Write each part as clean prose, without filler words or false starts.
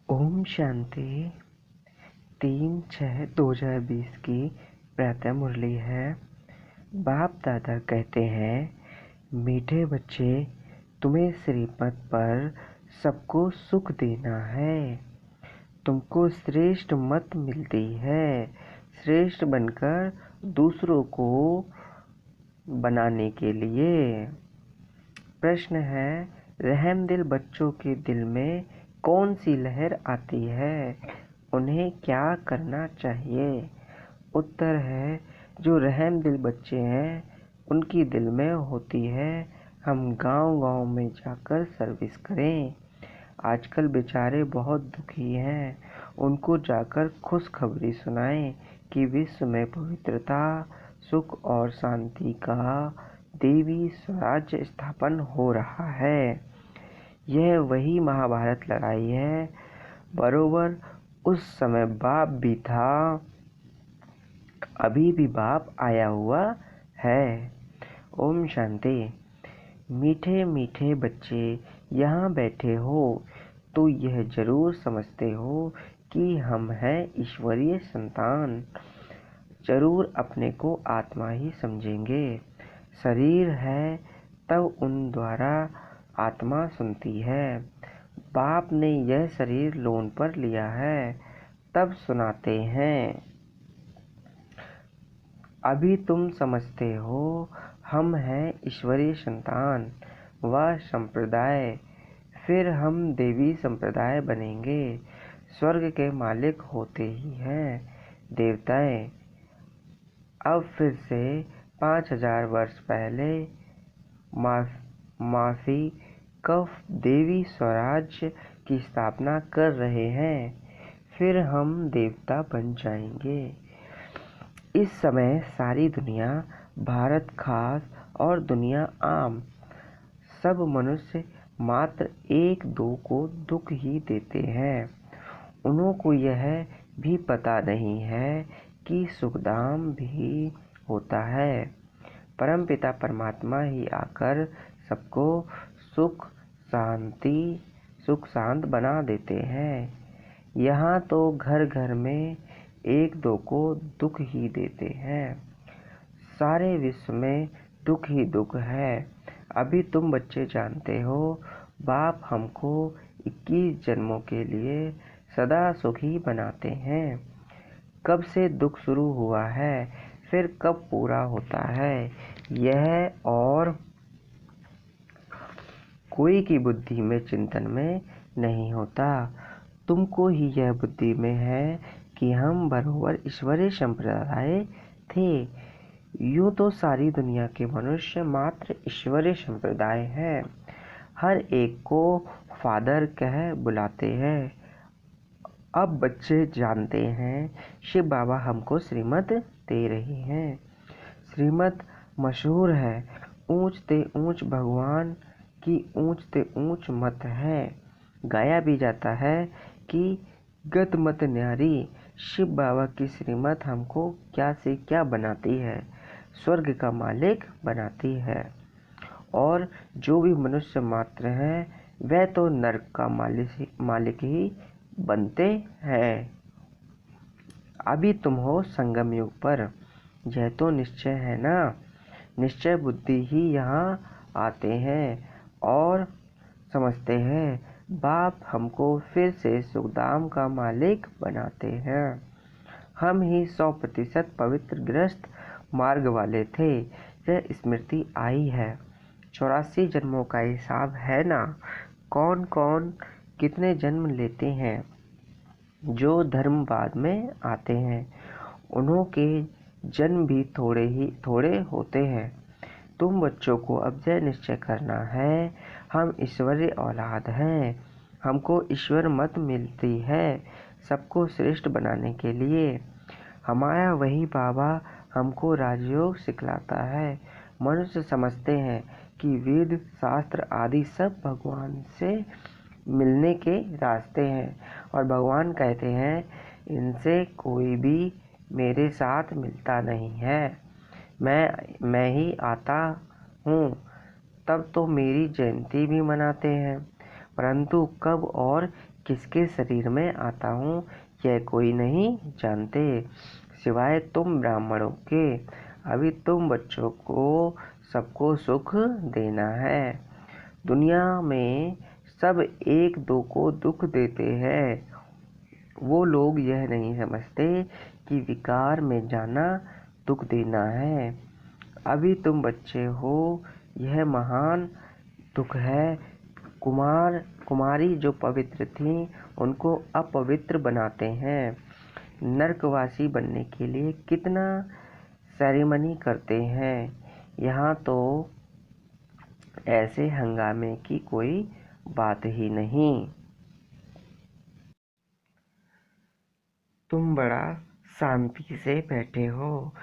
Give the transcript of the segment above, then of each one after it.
ओम शांति। 3/6/2020 की प्रातः मुरली है। बाप दादा कहते हैं, मीठे बच्चे, तुम्हें श्रीमत पर सबको सुख देना है। तुमको श्रेष्ठ मत मिलती है, श्रेष्ठ बनकर दूसरों को बनाने के लिए। प्रश्न है, रहमदिल बच्चों के दिल में कौन सी लहर आती है, उन्हें क्या करना चाहिए? उत्तर है, जो रहमदिल बच्चे हैं उनकी दिल में होती है, हम गांव-गांव में जाकर सर्विस करें। आजकल बेचारे बहुत दुखी हैं, उनको जाकर खुशखबरी सुनाएं कि विश्व में पवित्रता, सुख और शांति का देवी स्वराज्य स्थापन हो रहा है। यह वही महाभारत लड़ाई है। बरोबर उस समय बाप भी था, अभी भी बाप आया हुआ है। ओम शांति। मीठे मीठे बच्चे यहाँ बैठे हो तो यह जरूर समझते हो कि हम हैं ईश्वरीय संतान। जरूर अपने को आत्मा ही समझेंगे। शरीर है तब उन द्वारा आत्मा सुनती है। बाप ने यह शरीर लोन पर लिया है, तब सुनाते हैं। अभी तुम समझते हो हम हैं ईश्वरीय संतान व संप्रदाय, फिर हम देवी संप्रदाय बनेंगे। स्वर्ग के मालिक होते ही हैं देवताएं। अब फिर से 5000 वर्ष पहले माफी कफ देवी स्वराज्य की स्थापना कर रहे हैं, फिर हम देवता बन जाएंगे। इस समय सारी दुनिया, भारत खास और दुनिया आम, सब मनुष्य मात्र एक दो को दुख ही देते हैं। उन्हों को यह भी पता नहीं है कि सुखधाम भी होता है। परमपिता परमात्मा ही आकर सबको सुख शांत बना देते हैं। यहाँ तो घर घर में एक दो को दुख ही देते हैं। सारे विश्व में दुख ही दुख है। अभी तुम बच्चे जानते हो, बाप हमको 21 जन्मों के लिए सदा सुखी बनाते हैं। कब से दुख शुरू हुआ है, फिर कब पूरा होता है, यह और कोई की बुद्धि में चिंतन में नहीं होता। तुमको ही यह बुद्धि में है कि हम बरोबर ईश्वरीय संप्रदाय थे। यूं तो सारी दुनिया के मनुष्य मात्र ईश्वरीय संप्रदाय हैं। हर एक को फादर कह बुलाते हैं। अब बच्चे जानते हैं, शिव बाबा हमको श्रीमत दे रहे हैं। श्रीमत मशहूर है, ऊंच ते ऊंच भगवान की ऊंच ते ऊंच मत है। गाया भी जाता है कि गत मत न्यारी, शिव बाबा की श्रीमत हमको क्या से क्या बनाती है, स्वर्ग का मालिक बनाती है। और जो भी मनुष्य मात्र हैं वह तो नरक का मालिक ही बनते हैं। अभी तुम हो संगम युग पर, यह तो निश्चय है ना। निश्चय बुद्धि ही यहाँ आते हैं और समझते हैं, बाप हमको फिर से सुखधाम का मालिक बनाते हैं। हम ही 100% पवित्र गृहस्थ मार्ग वाले थे, यह स्मृति आई है। 84 जन्मों का हिसाब है ना, कौन कौन कितने जन्म लेते हैं। जो धर्म बाद में आते हैं उन्हों के जन्म भी थोड़े होते हैं। तुम बच्चों को अब यह निश्चय करना है, हम ईश्वरीय औलाद हैं। हमको ईश्वर मत मिलती है सबको श्रेष्ठ बनाने के लिए। हमारा वही बाबा हमको राजयोग सिखलाता है। मनुष्य समझते हैं कि वेद शास्त्र आदि सब भगवान से मिलने के रास्ते हैं, और भगवान कहते हैं, इनसे कोई भी मेरे साथ मिलता नहीं है। मैं ही आता हूँ। तब तो मेरी जयंती भी मनाते हैं। परंतु कब और किसके शरीर में आता हूँ यह कोई नहीं जानते, सिवाय तुम ब्राह्मणों के। अभी तुम बच्चों को सबको सुख देना है। दुनिया में सब एक दो को दुख देते हैं। वो लोग यह नहीं समझते कि विकार में जाना दुख देना है। अभी तुम बच्चे हो, यह महान दुख है। कुमारी जो पवित्र थीं उनको अपवित्र बनाते हैं। नरकवासी बनने के लिए कितना सेरेमनी करते हैं। यहाँ तो ऐसे हंगामे की कोई बात ही नहीं। तुम बड़ा शांति से बैठे हो,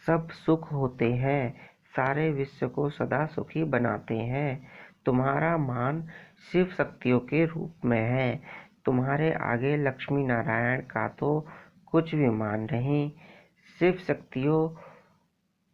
सब सुख होते हैं, सारे विश्व को सदा सुखी बनाते हैं। तुम्हारा मान शिव शक्तियों के रूप में है। तुम्हारे आगे लक्ष्मी नारायण का तो कुछ भी मान नहीं। शिव शक्तियों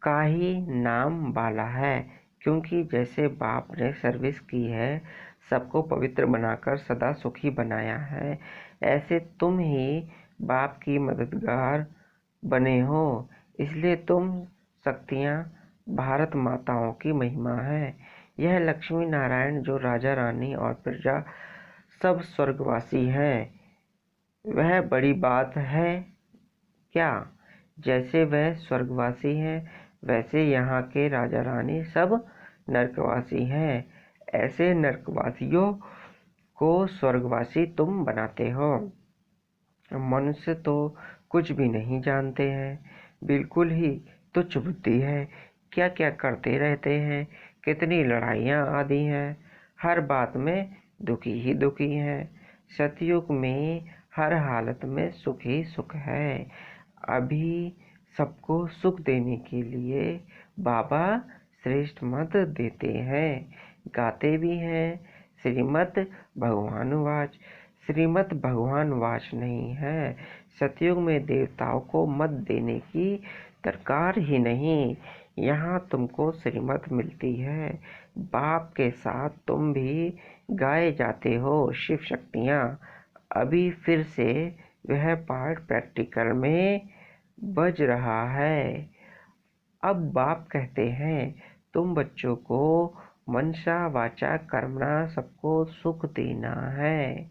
का ही नाम बाला है, क्योंकि जैसे बाप ने सर्विस की है, सबको पवित्र बनाकर सदा सुखी बनाया है, ऐसे तुम ही बाप की मददगार बने हो। इसलिए तुम शक्तियाँ भारत माताओं की महिमा है। यह लक्ष्मी नारायण जो राजा रानी और प्रजा सब स्वर्गवासी हैं, वह बड़ी बात है क्या? जैसे वह स्वर्गवासी हैं, वैसे यहाँ के राजा रानी सब नरकवासी हैं। ऐसे नरकवासियों को स्वर्गवासी तुम बनाते हो। मनुष्य तो कुछ भी नहीं जानते हैं, बिल्कुल ही तुच्छ बुद्धि है। क्या क्या करते रहते हैं, कितनी लड़ाइयाँ आदि हैं, हर बात में दुखी ही दुखी हैं। सतयुग में हर हालत में सुख ही सुख है। अभी सबको सुख देने के लिए बाबा श्रेष्ठ मत देते हैं, गाते भी हैं। श्रीमद् भगवानुवाच। श्रीमद् भगवानुवाच नहीं है। सतयुग में देवताओं को मत देने की दरकार ही नहीं। यहाँ तुमको श्रीमत मिलती है। बाप के साथ तुम भी गाए जाते हो शिव शक्तियाँ। अभी फिर से वह पार्ट प्रैक्टिकल में बज रहा है। अब बाप कहते हैं, तुम बच्चों को मनसा वाचा कर्मणा सबको सुख देना है,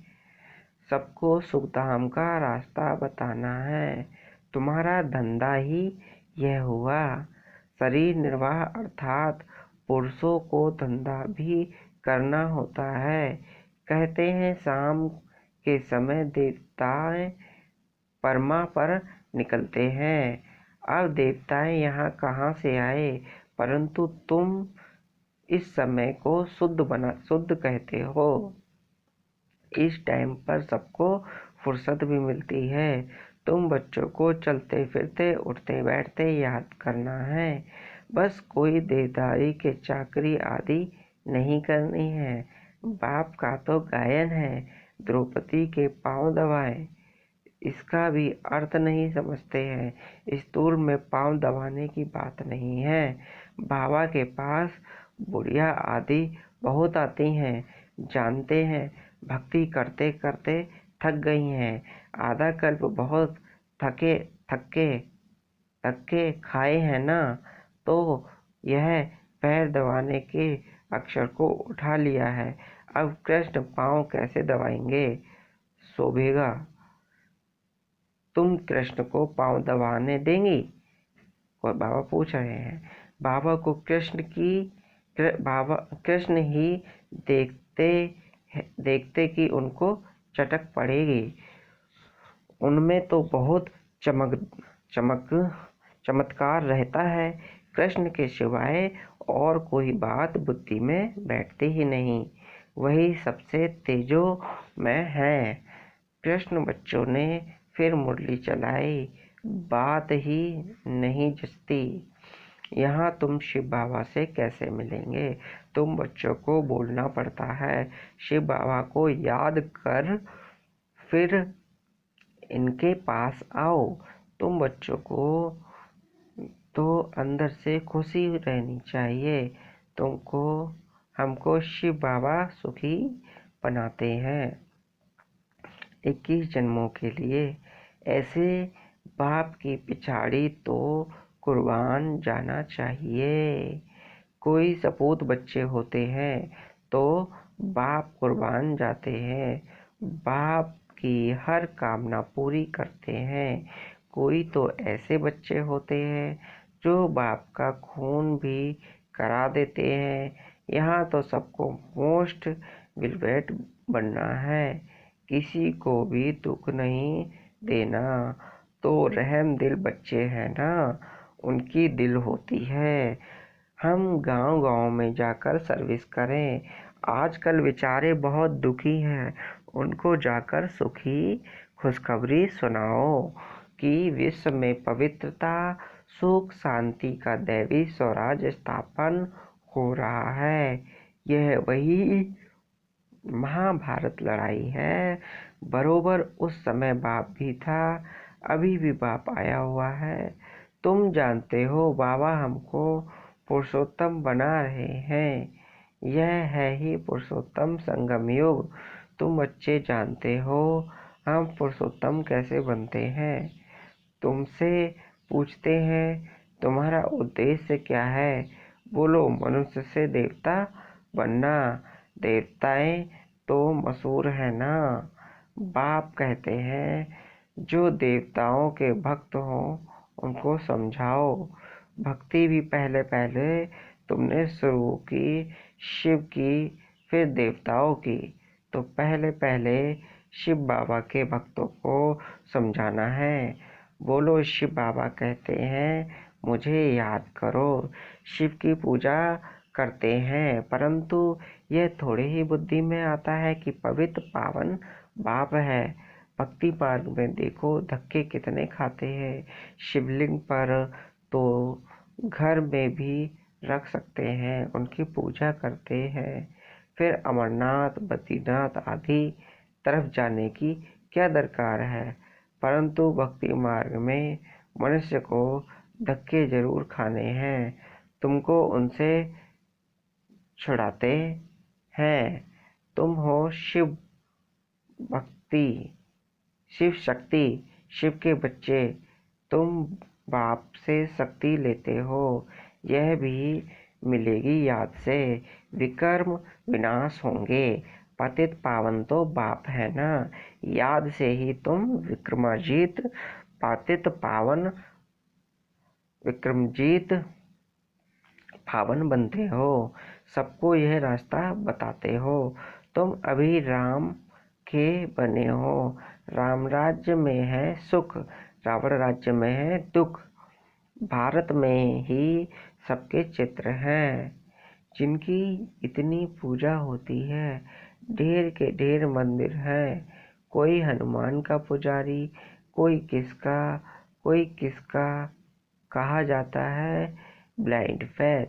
सबको सुखधाम का रास्ता बताना है। तुम्हारा धंधा ही यह हुआ। शरीर निर्वाह अर्थात पुरुषों को धंधा भी करना होता है। कहते हैं शाम के समय देवताएं परमा पर निकलते हैं। अब देवताएं यहाँ कहाँ से आए? परंतु तुम इस समय को शुद्ध कहते हो। इस टाइम पर सबको फुर्सत भी मिलती है। तुम बच्चों को चलते फिरते उठते बैठते याद करना है। बस कोई देवदारी के चाकरी आदि नहीं करनी है। बाप का तो गायन है, द्रौपदी के पांव दबाए, इसका भी अर्थ नहीं समझते हैं। स्थूल में पांव दबाने की बात नहीं है। बाबा के पास बुढ़िया आदि बहुत आती हैं, जानते हैं भक्ति करते करते थक गई हैं। आधा कल्प बहुत थके थके थके खाए हैं ना, तो यह पैर दबाने के अक्षर को उठा लिया है। अब कृष्ण पांव कैसे दबाएंगे? शोभेगा? तुम कृष्ण को पांव दबाने देंगी? और बाबा पूछ रहे हैं। बाबा को कृष्ण ही देखते कि उनको चटक पड़ेगी। उनमें तो बहुत चमत्कार रहता है। कृष्ण के सिवाय और कोई बात बुद्धि में बैठती ही नहीं। वही सबसे तेजोमय है। कृष्ण बच्चों ने फिर मुरली चलाई। बात ही नहीं जचती। यहाँ तुम शिव बाबा से कैसे मिलेंगे? तुम बच्चों को बोलना पड़ता है, शिव बाबा को याद कर फिर इनके पास आओ। तुम बच्चों को तो अंदर से खुशी रहनी चाहिए। हमको शिव बाबा सुखी बनाते हैं। 21 जन्मों के लिए ऐसे बाप की पिछाड़ी तो कुर्बान जाना चाहिए। कोई सपूत बच्चे होते हैं तो बाप कुर्बान जाते हैं, बाप की हर कामना पूरी करते हैं। कोई तो ऐसे बच्चे होते हैं जो बाप का खून भी करा देते हैं। यहाँ तो सबको मोस्ट ग्रेजुएट बनना है, किसी को भी दुख नहीं देना। तो रहम दिल बच्चे हैं ना, उनकी दिल होती है। हम गांव-गांव में जाकर सर्विस करें। आजकल बेचारे बहुत दुखी हैं, उनको जाकर सुखी खुशखबरी सुनाओ कि विश्व में पवित्रता, सुख, शांति का दैवी स्वराज स्थापन हो रहा है। यह वही महाभारत लड़ाई है। बरोबर उस समय बाप भी था, अभी भी बाप आया हुआ है। तुम जानते हो बाबा हमको पुरुषोत्तम बना रहे हैं। यह है ही पुरुषोत्तम संगम युग। तुम बच्चे जानते हो हम पुरुषोत्तम कैसे बनते हैं। तुमसे पूछते हैं तुम्हारा उद्देश्य क्या है। बोलो मनुष्य से देवता बनना। देवताएं तो मशहूर है ना। बाप कहते हैं जो देवताओं के भक्त हों उनको समझाओ। भक्ति भी पहले पहले तुमने शुरू की शिव की, फिर देवताओं की, तो पहले पहले शिव बाबा के भक्तों को समझाना है। बोलो शिव बाबा कहते हैं मुझे याद करो। शिव की पूजा करते हैं, परंतु यह थोड़े ही बुद्धि में आता है कि पवित्र पावन बाप है। भक्ति मार्ग में देखो धक्के कितने खाते हैं। शिवलिंग पर तो घर में भी रख सकते हैं, उनकी पूजा करते हैं। फिर अमरनाथ, बद्रीनाथ आदि तरफ जाने की क्या दरकार है। परंतु भक्ति मार्ग में मनुष्य को धक्के जरूर खाने हैं। तुमको उनसे छुड़ाते हैं। तुम हो शिव भक्ति, शिव शक्ति, शिव के बच्चे। तुम बाप से शक्ति लेते हो, यह भी मिलेगी याद से। विकर्म विनाश होंगे, पतित पावन तो बाप है ना। याद से ही तुम विक्रमाजीत, पतित पावन विक्रमजीत पावन बनते हो। सबको यह रास्ता बताते हो। तुम अभी राम के बने हो। राम राज्य में है सुख, रावण राज्य में है दुख। भारत में ही सबके चित्र हैं जिनकी इतनी पूजा होती है। ढेर के ढेर मंदिर हैं। कोई हनुमान का पुजारी, कोई किसका कहा जाता है ब्लाइंड फेथ।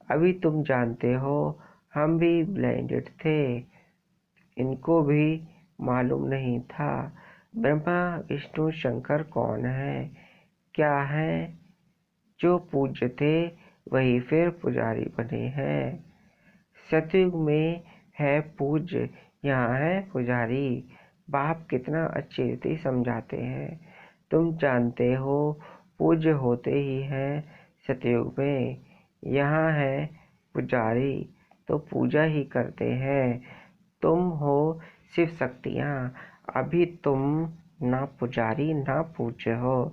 अभी तुम जानते हो हम भी ब्लाइंडेड थे, इनको भी मालूम नहीं था ब्रह्मा विष्णु शंकर कौन है क्या है। जो पूज्य थे वही फिर पुजारी बने हैं। सतयुग में है पूज्य, यहाँ है पुजारी। बाप कितना अच्छी रीति समझाते हैं। तुम जानते हो पूज्य होते ही हैं सतयुग में। यहाँ है पुजारी तो पूजा ही करते हैं। तुम हो शिव शक्तियाँ, अभी तुम ना पुजारी ना पूज्य हो।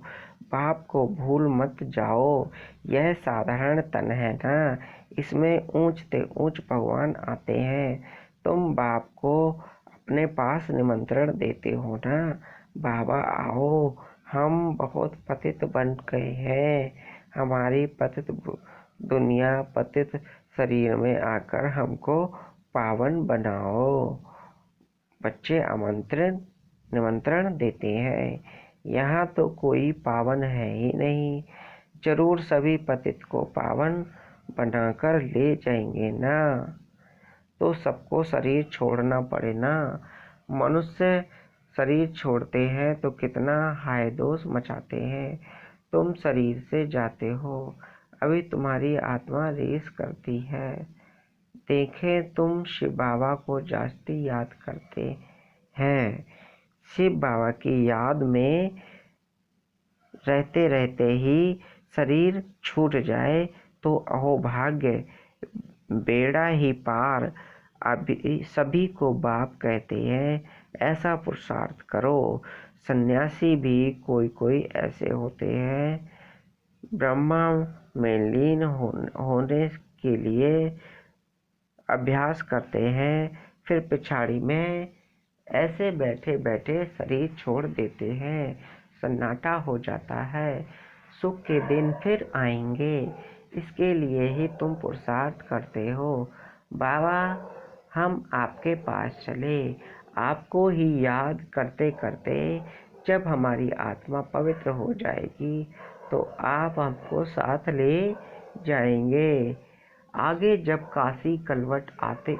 बाप को भूल मत जाओ। यह साधारण तन है ना, इसमें ऊंच से ऊंच भगवान आते हैं। तुम बाप को अपने पास निमंत्रण देते हो ना, बाबा आओ हम बहुत पतित बन गए हैं। हमारी पतित दुनिया पतित शरीर में आकर हमको पावन बनाओ। बच्चे निमंत्रण देते हैं। यहाँ तो कोई पावन है ही नहीं, जरूर सभी पतित को पावन बनाकर ले जाएंगे ना। तो सबको शरीर छोड़ना पड़े ना। मनुष्य शरीर छोड़ते हैं तो कितना हाय दोष मचाते हैं। तुम शरीर से जाते हो, अभी तुम्हारी आत्मा रेस करती है। देखें तुम शिव बाबा को जास्ती याद करते हैं। शिव बाबा की याद में रहते रहते ही शरीर छूट जाए तो अहोभाग्य, बेड़ा ही पार। अभी सभी को बाप कहते हैं, ऐसा पुरुषार्थ करो। सन्यासी भी कोई कोई ऐसे होते हैं, ब्रह्मा में लीन होने के लिए अभ्यास करते हैं, फिर पिछाड़ी में ऐसे बैठे बैठे शरीर छोड़ देते हैं। सन्नाटा हो जाता है, सुख के दिन फिर आएंगे, इसके लिए ही तुम पुरुषार्थ करते हो। बाबा, हम आपके पास चले, आपको ही याद करते करते जब हमारी आत्मा पवित्र हो जाएगी तो आप हमको साथ ले जाएंगे। आगे जब काशी कलवट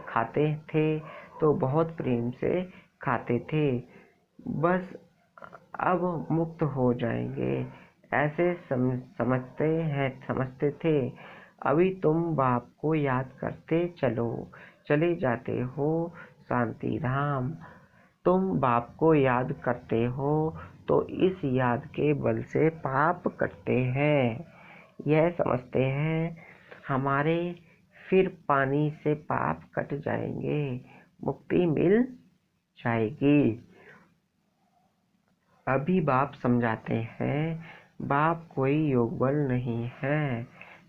खाते थे तो बहुत प्रेम से खाते थे, बस अब मुक्त हो जाएंगे ऐसे समझते थे। अभी तुम बाप को याद करते चले जाते हो शांति धाम। तुम बाप को याद करते हो तो इस याद के बल से पाप कटते हैं। यह समझते हैं हमारे, फिर पानी से पाप कट जाएंगे, मुक्ति मिल जाएगी। अभी बाप समझाते हैं, बाप कोई योग बल नहीं है,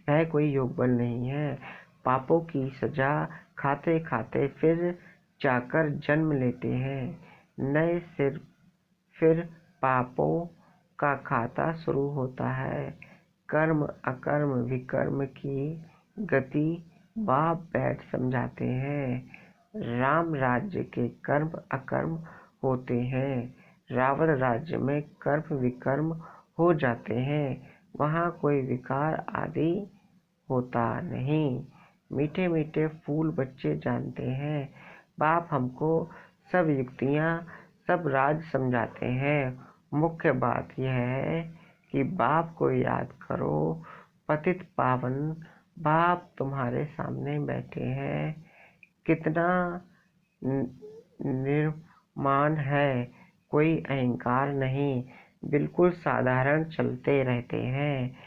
वह कोई योग बल नहीं है। पापों की सजा खाते खाते फिर जाकर जन्म लेते हैं नए सिर, फिर पापों का खाता शुरू होता है। कर्म अकर्म विकर्म की गति बाप बैठ समझाते हैं। राम राज्य के कर्म अकर्म होते हैं, रावण राज्य में कर्म विकर्म हो जाते हैं, वहाँ कोई विकार आदि होता नहीं। मीठे मीठे फूल बच्चे जानते हैं, बाप हमको सब युक्तियाँ सब राज समझाते हैं। मुख्य बात यह है कि बाप को याद करो। पतित पावन बाप तुम्हारे सामने बैठे हैं, कितना निर्माण है, कोई अहंकार नहीं, बिल्कुल साधारण चलते रहते हैं।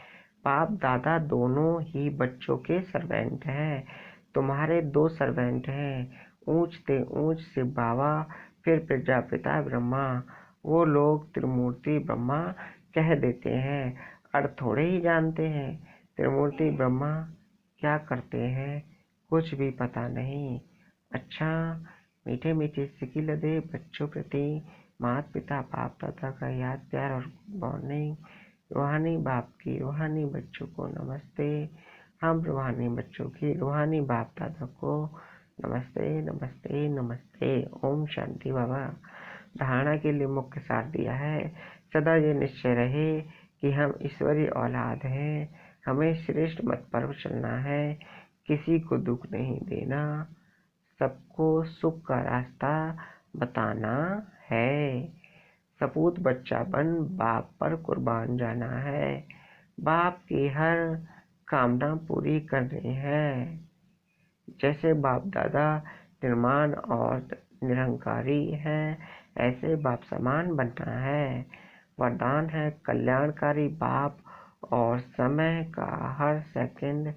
बाप दादा दोनों ही बच्चों के सर्वेंट हैं। तुम्हारे 2 सर्वेंट हैं, ऊंच ते ऊंच शिव बाबा, फिर प्रजापिता ब्रह्मा। वो लोग त्रिमूर्ति ब्रह्मा कह देते हैं, अर्थ थोड़े ही जानते हैं। त्रिमूर्ति ब्रह्मा क्या करते हैं कुछ भी पता नहीं। अच्छा, मीठे मीठे सिकी लदे बच्चों प्रति माता पिता बाप दादा का याद प्यार और मॉर्निंग। रूहानी बाप की रूहानी बच्चों को नमस्ते। हम रूहानी बच्चों की रूहानी बाप दादा को नमस्ते नमस्ते नमस्ते। ओम शांति बाबा। धारणा के लिए मुख्य सार दिया है, सदा ये निश्चय रहे कि हम ईश्वरीय औलाद हैं, हमें श्रेष्ठ मत पर चलना है, किसी को दुख नहीं देना, सबको सुख का रास्ता बताना है। सपूत बच्चा बन बाप पर कुर्बान जाना है, बाप की हर कामना पूरी करनी है। जैसे बाप दादा निर्माण और निरंकारी है, ऐसे बाप समान बनना है। वरदान है कल्याणकारी बाप और समय का हर सेकंड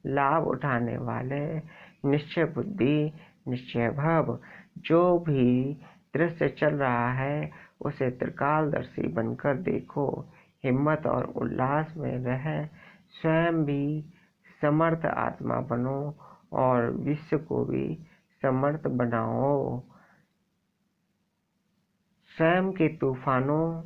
लाभ उठाने वाले निश्चय बुद्धि निश्चय भव। जो भी दृश्य चल रहा है उसे त्रिकालदर्शी बनकर देखो, हिम्मत और उल्लास में रह स्वयं भी समर्थ आत्मा बनो और विश्व को भी समर्थ बनाओ। स्वयं के तूफानों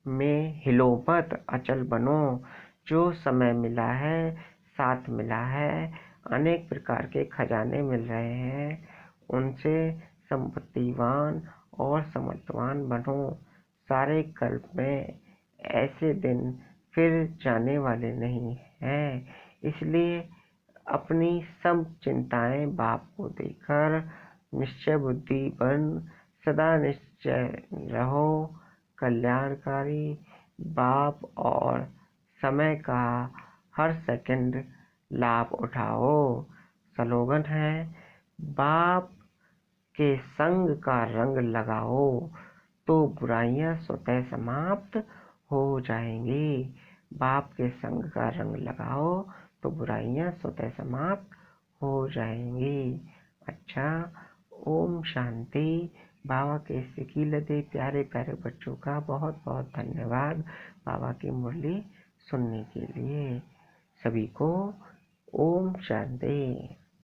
में हिलो मत, अचल बनो। जो समय मिला है, साथ मिला है, अनेक प्रकार के खजाने मिल रहे हैं, उनसे संपत्तिवान और समर्थवान बनो। सारे कल्प में ऐसे दिन फिर जाने वाले नहीं हैं, इसलिए अपनी सब चिंताएं बाप को देकर निश्चय बुद्धि बन सदा निश्चय रहो। कल्याणकारी बाप और समय का हर सेकंड लाभ उठाओ। स्लोगन है, बाप के संग का रंग लगाओ तो बुराइयां स्वतः समाप्त हो जाएंगी। बाप के संग का रंग लगाओ तो बुराइयां स्वतः समाप्त हो जाएंगी। अच्छा, ओम शांति। बाबा के सिकीलते प्यारे प्यारे बच्चों का बहुत बहुत धन्यवाद बाबा की मुरली सुनने के लिए। सभी को ओम शांति।